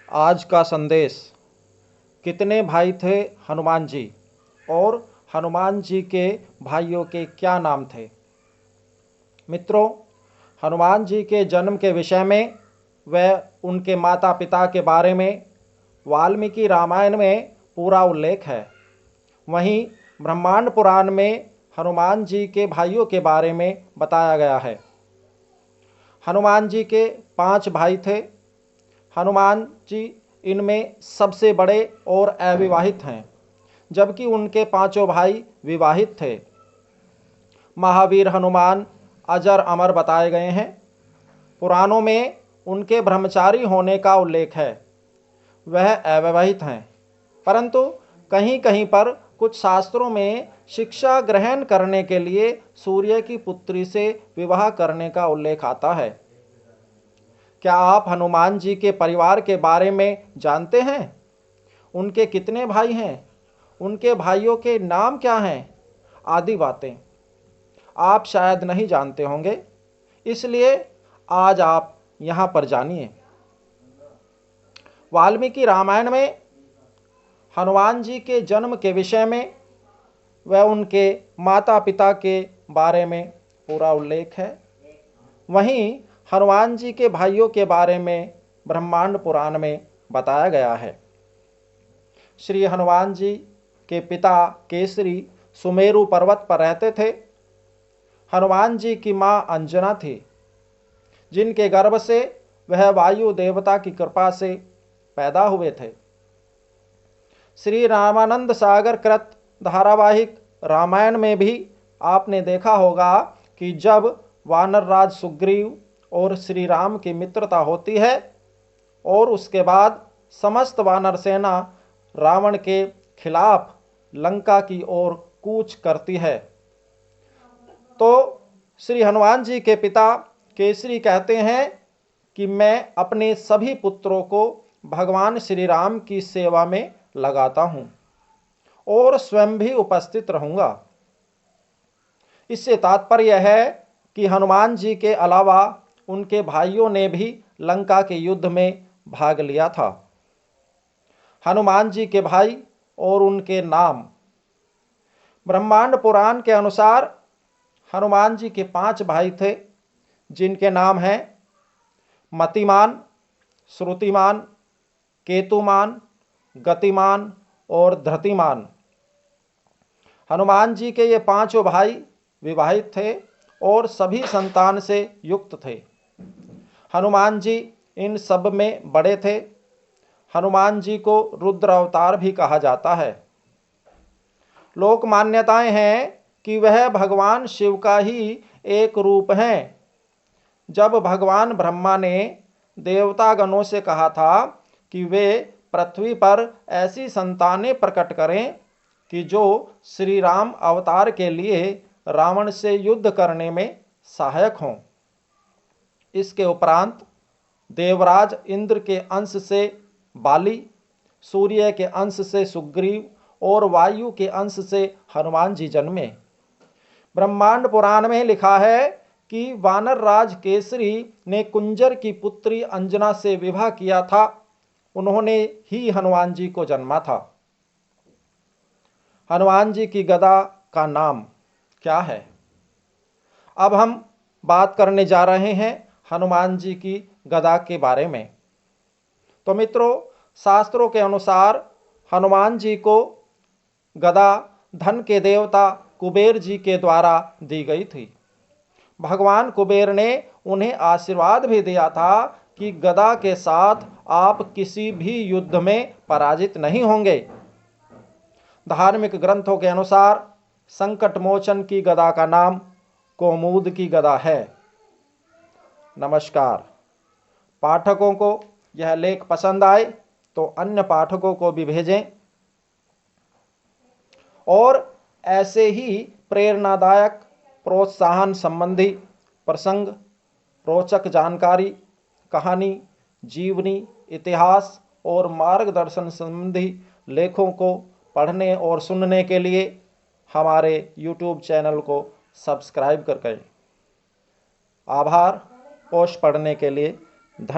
आज का संदेश। कितने भाई थे हनुमान जी और हनुमान जी के भाइयों के क्या नाम थे? मित्रों, हनुमान जी के जन्म के विषय में व उनके माता पिता के बारे में वाल्मीकि रामायण में पूरा उल्लेख है। वहीं ब्रह्मांड पुराण में हनुमान जी के भाइयों के बारे में बताया गया है। हनुमान जी के 5 भाई थे। हनुमान जी इनमें सबसे बड़े और अविवाहित हैं, जबकि उनके 5 भाई विवाहित थे। महावीर हनुमान अजर अमर बताए गए हैं। पुराणों में उनके ब्रह्मचारी होने का उल्लेख है। वह अविवाहित हैं, परंतु कहीं कहीं पर कुछ शास्त्रों में शिक्षा ग्रहण करने के लिए सूर्य की पुत्री से विवाह करने का उल्लेख आता है। क्या आप हनुमान जी के परिवार के बारे में जानते हैं? उनके कितने भाई हैं? उनके भाइयों के नाम क्या हैं? आदि बातें आप शायद नहीं जानते होंगे, इसलिए आज आप यहाँ पर जानिए। वाल्मीकि रामायण में हनुमान जी के जन्म के विषय में व उनके माता पिता के बारे में पूरा उल्लेख है। वहीं हनुमान जी के भाइयों के बारे में ब्रह्मांड पुराण में बताया गया है। श्री हनुमान जी के पिता केसरी सुमेरु पर्वत पर रहते थे। हनुमान जी की मां अंजना थी, जिनके गर्भ से वह वायु देवता की कृपा से पैदा हुए थे। श्री रामानंद सागर कृत धारावाहिक रामायण में भी आपने देखा होगा कि जब वानर राज सुग्रीव और श्री राम की मित्रता होती है और उसके बाद समस्त वानर सेना रावण के खिलाफ लंका की ओर कूच करती है, तो श्री हनुमान जी के पिता केसरी कहते हैं कि मैं अपने सभी पुत्रों को भगवान श्री राम की सेवा में लगाता हूं और स्वयं भी उपस्थित रहूंगा। इससे तात्पर्य है कि हनुमान जी के अलावा उनके भाइयों ने भी लंका के युद्ध में भाग लिया था। हनुमान जी के भाई और उनके नाम। ब्रह्मांड पुराण के अनुसार हनुमान जी के 5 भाई थे, जिनके नाम हैं मतिमान, श्रुतिमान, केतुमान, गतिमान और धृतिमान। हनुमान जी के ये 5 भाई विवाहित थे और सभी संतान से युक्त थे। हनुमान जी इन सब में बड़े थे। हनुमान जी को रुद्र अवतार भी कहा जाता है। लोक मान्यताएं हैं कि वह भगवान शिव का ही एक रूप हैं। जब भगवान ब्रह्मा ने देवतागणों से कहा था कि वे पृथ्वी पर ऐसी संतानें प्रकट करें कि जो श्री राम अवतार के लिए रावण से युद्ध करने में सहायक हों। इसके उपरांत देवराज इंद्र के अंश से बाली, सूर्य के अंश से सुग्रीव और वायु के अंश से हनुमान जी जन्मे। ब्रह्मांड पुराण में लिखा है कि वानर राज केसरी ने कुंजर की पुत्री अंजना से विवाह किया था। उन्होंने ही हनुमान जी को जन्मा था। हनुमान जी की गदा का नाम क्या है? अब हम बात करने जा रहे हैं हनुमान जी की गदा के बारे में। तो मित्रों, शास्त्रों के अनुसार हनुमान जी को गदा धन के देवता कुबेर जी के द्वारा दी गई थी। भगवान कुबेर ने उन्हें आशीर्वाद भी दिया था कि गदा के साथ आप किसी भी युद्ध में पराजित नहीं होंगे। धार्मिक ग्रंथों के अनुसार संकट मोचन की गदा का नाम कौमुद की गदा है। नमस्कार। पाठकों को यह लेख पसंद आए तो अन्य पाठकों को भी भेजें और ऐसे ही प्रेरणादायक, प्रोत्साहन संबंधी प्रसंग, रोचक जानकारी, कहानी, जीवनी, इतिहास और मार्गदर्शन संबंधी लेखों को पढ़ने और सुनने के लिए हमारे YouTube चैनल को सब्सक्राइब कर करें। आभार पोस्ट पढ़ने के लिए।